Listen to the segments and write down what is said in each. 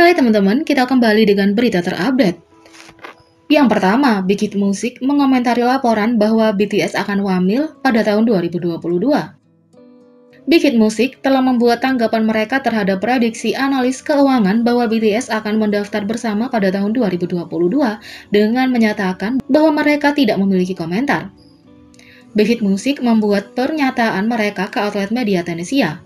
Hai teman-teman, kita kembali dengan berita terupdate. Yang pertama, Big Hit Music mengomentari laporan bahwa BTS akan wamil pada tahun 2022. Big Hit Music telah membuat tanggapan mereka terhadap prediksi analis keuangan bahwa BTS akan mendaftar bersama pada tahun 2022 dengan menyatakan bahwa mereka tidak memiliki komentar. Big Hit Music membuat pernyataan mereka ke outlet media Tennesia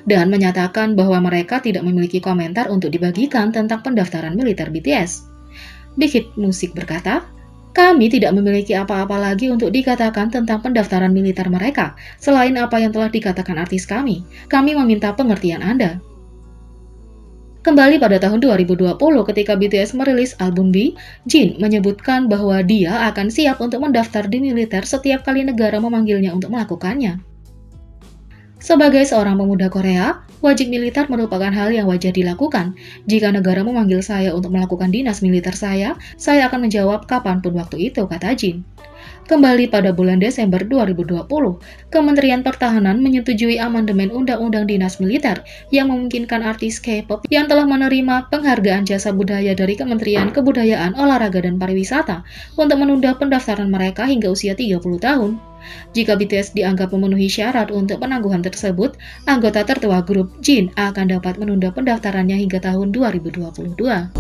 dan menyatakan bahwa mereka tidak memiliki komentar untuk dibagikan tentang pendaftaran militer BTS. Big Hit Music berkata, "Kami tidak memiliki apa-apa lagi untuk dikatakan tentang pendaftaran militer mereka, selain apa yang telah dikatakan artis kami. Kami meminta pengertian Anda." Kembali pada tahun 2020 ketika BTS merilis album B, Jin menyebutkan bahwa dia akan siap untuk mendaftar di militer setiap kali negara memanggilnya untuk melakukannya. Sebagai seorang pemuda Korea, wajib militer merupakan hal yang wajar dilakukan. Jika negara memanggil saya untuk melakukan dinas militer saya akan menjawab kapanpun waktu itu, kata Jin. Kembali pada bulan Desember 2020, Kementerian Pertahanan menyetujui amandemen Undang-Undang Dinas Militer yang memungkinkan artis K-pop yang telah menerima penghargaan jasa budaya dari Kementerian Kebudayaan, Olahraga, dan Pariwisata untuk menunda pendaftaran mereka hingga usia 30 tahun. Jika BTS dianggap memenuhi syarat untuk penangguhan tersebut, anggota tertua grup Jin akan dapat menunda pendaftarannya hingga tahun 2022.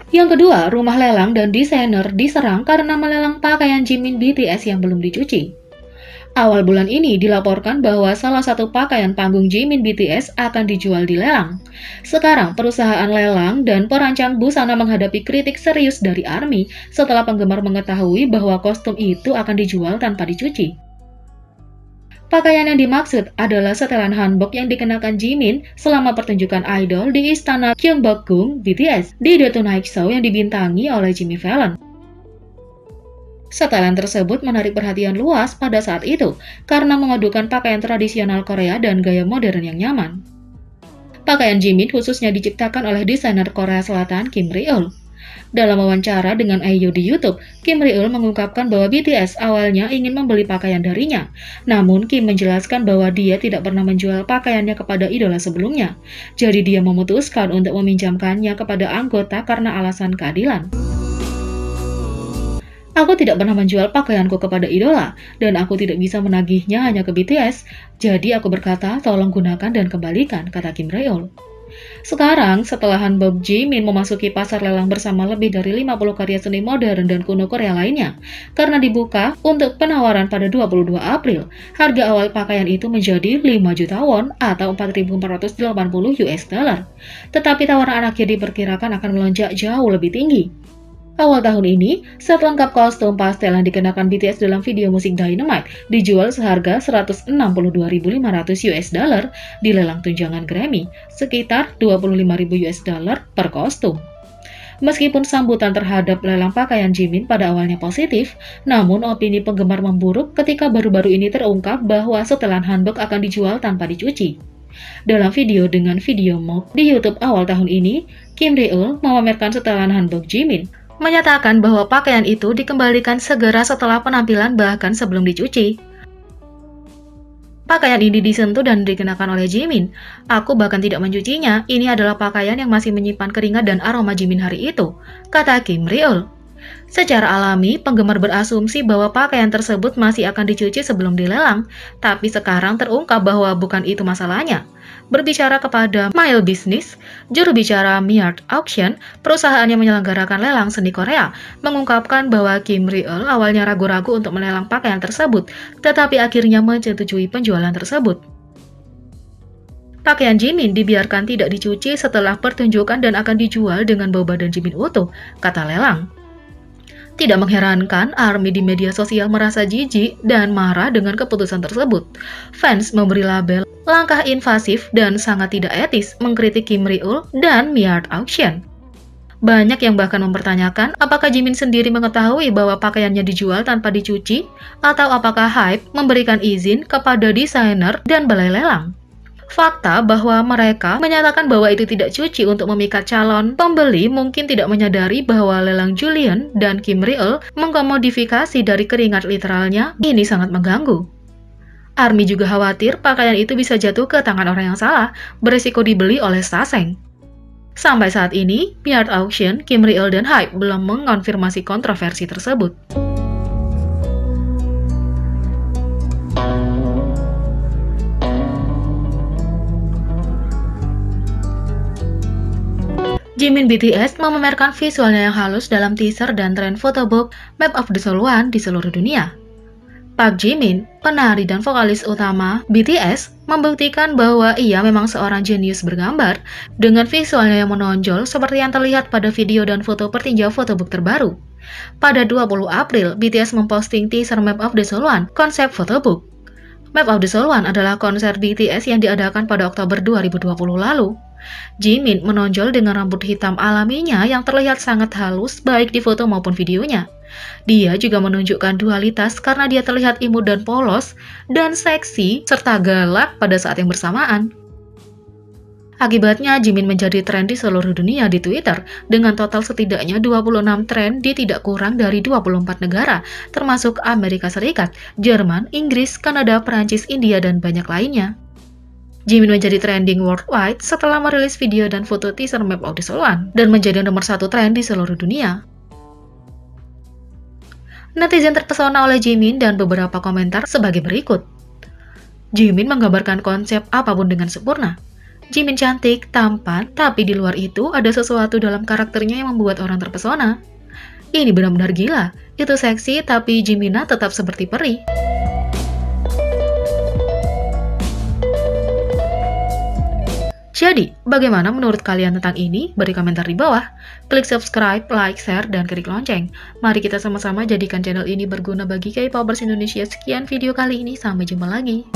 Yang kedua, rumah lelang dan desainer diserang karena melelang pakaian Jimin BTS yang belum dicuci. Awal bulan ini dilaporkan bahwa salah satu pakaian panggung Jimin BTS akan dijual di lelang. Sekarang, perusahaan lelang dan perancang busana menghadapi kritik serius dari ARMY setelah penggemar mengetahui bahwa kostum itu akan dijual tanpa dicuci. Pakaian yang dimaksud adalah setelan hanbok yang dikenakan Jimin selama pertunjukan idol di istana Gyeongbokgung BTS di The Tonight Show yang dibintangi oleh Jimmy Fallon. Setelan tersebut menarik perhatian luas pada saat itu karena memadukan pakaian tradisional Korea dan gaya modern yang nyaman. Pakaian Jimin khususnya diciptakan oleh desainer Korea Selatan Kim Ri-eul. Dalam wawancara dengan IU di YouTube, Kim Ri-eul mengungkapkan bahwa BTS awalnya ingin membeli pakaian darinya. Namun Kim menjelaskan bahwa dia tidak pernah menjual pakaiannya kepada idola sebelumnya. Jadi dia memutuskan untuk meminjamkannya kepada anggota karena alasan keadilan. "Aku tidak pernah menjual pakaianku kepada idola, dan aku tidak bisa menagihnya hanya ke BTS. Jadi aku berkata, tolong gunakan dan kembalikan," kata Kim Ri-eul. Sekarang, setelah hanbok Jimin memasuki pasar lelang bersama lebih dari 50 karya seni modern dan kuno Korea lainnya, karena dibuka untuk penawaran pada 22 April, harga awal pakaian itu menjadi 5 juta won atau 4.480 US dollar. Tetapi tawaran akhir diperkirakan akan melonjak jauh lebih tinggi. Awal tahun ini, set lengkap kostum pastel yang dikenakan BTS dalam video musik Dynamite dijual seharga 162.500 US dollar di lelang tunjangan Grammy, sekitar 25.000 US dollar per kostum. Meskipun sambutan terhadap lelang pakaian Jimin pada awalnya positif, namun opini penggemar memburuk ketika baru-baru ini terungkap bahwa setelan hanbok akan dijual tanpa dicuci. Dalam video dengan video mock di YouTube awal tahun ini, Kim Ri-eul memamerkan setelan hanbok Jimin, menyatakan bahwa pakaian itu dikembalikan segera setelah penampilan bahkan sebelum dicuci. "Pakaian ini disentuh dan dikenakan oleh Jimin. Aku bahkan tidak mencucinya, ini adalah pakaian yang masih menyimpan keringat dan aroma Jimin hari itu," kata Kim Ri-eul. Secara alami, penggemar berasumsi bahwa pakaian tersebut masih akan dicuci sebelum dilelang, tapi sekarang terungkap bahwa bukan itu masalahnya. Berbicara kepada Mail Business, juru bicara Miart Auction, perusahaan yang menyelenggarakan lelang seni Korea, mengungkapkan bahwa Kim Ri-eul awalnya ragu-ragu untuk melelang pakaian tersebut, tetapi akhirnya menyetujui penjualan tersebut. "Pakaian Jimin dibiarkan tidak dicuci setelah pertunjukan dan akan dijual dengan bau badan Jimin utuh," kata lelang. Tidak mengherankan, ARMY di media sosial merasa jijik dan marah dengan keputusan tersebut. Fans memberi label langkah invasif dan sangat tidak etis mengkritik Kim Ri-eul dan Miart Auction. Banyak yang bahkan mempertanyakan apakah Jimin sendiri mengetahui bahwa pakaiannya dijual tanpa dicuci, atau apakah HYBE memberikan izin kepada desainer dan balai lelang. Fakta bahwa mereka menyatakan bahwa itu tidak cuci untuk memikat calon pembeli mungkin tidak menyadari bahwa lelang Julian dan Kim Ri-eul mengkomodifikasi dari keringat literalnya ini sangat mengganggu. ARMY juga khawatir pakaian itu bisa jatuh ke tangan orang yang salah, berisiko dibeli oleh Saseng. Sampai saat ini, pihak auction, Kim Riel dan Hype belum mengonfirmasi kontroversi tersebut. Jimin BTS memamerkan visualnya yang halus dalam teaser dan tren photobook Map of the Soul One di seluruh dunia. Park Jimin, penari dan vokalis utama BTS, membuktikan bahwa ia memang seorang jenius bergambar dengan visualnya yang menonjol seperti yang terlihat pada video dan foto pertinjau photobook terbaru. Pada 20 April, BTS memposting teaser Map of the Soul One konsep photobook. Map of the Soul One adalah konser BTS yang diadakan pada Oktober 2020 lalu. Jimin menonjol dengan rambut hitam alaminya yang terlihat sangat halus baik di foto maupun videonya. Dia juga menunjukkan dualitas karena dia terlihat imut dan polos, dan seksi serta galak pada saat yang bersamaan. Akibatnya, Jimin menjadi tren di seluruh dunia di Twitter dengan total setidaknya 26 tren di tidak kurang dari 24 negara, termasuk Amerika Serikat, Jerman, Inggris, Kanada, Perancis, India, dan banyak lainnya. Jimin menjadi trending worldwide setelah merilis video dan foto teaser Map of the Soul One dan menjadi nomor 1 tren di seluruh dunia. Netizen terpesona oleh Jimin dan beberapa komentar sebagai berikut. Jimin menggambarkan konsep apapun dengan sempurna. Jimin cantik, tampan, tapi di luar itu ada sesuatu dalam karakternya yang membuat orang terpesona. Ini benar-benar gila. Itu seksi, tapi Jimina tetap seperti peri. Jadi, bagaimana menurut kalian tentang ini? Beri komentar di bawah. Klik subscribe, like, share, dan klik lonceng. Mari kita sama-sama jadikan channel ini berguna bagi K-popers Indonesia. Sekian video kali ini, sampai jumpa lagi.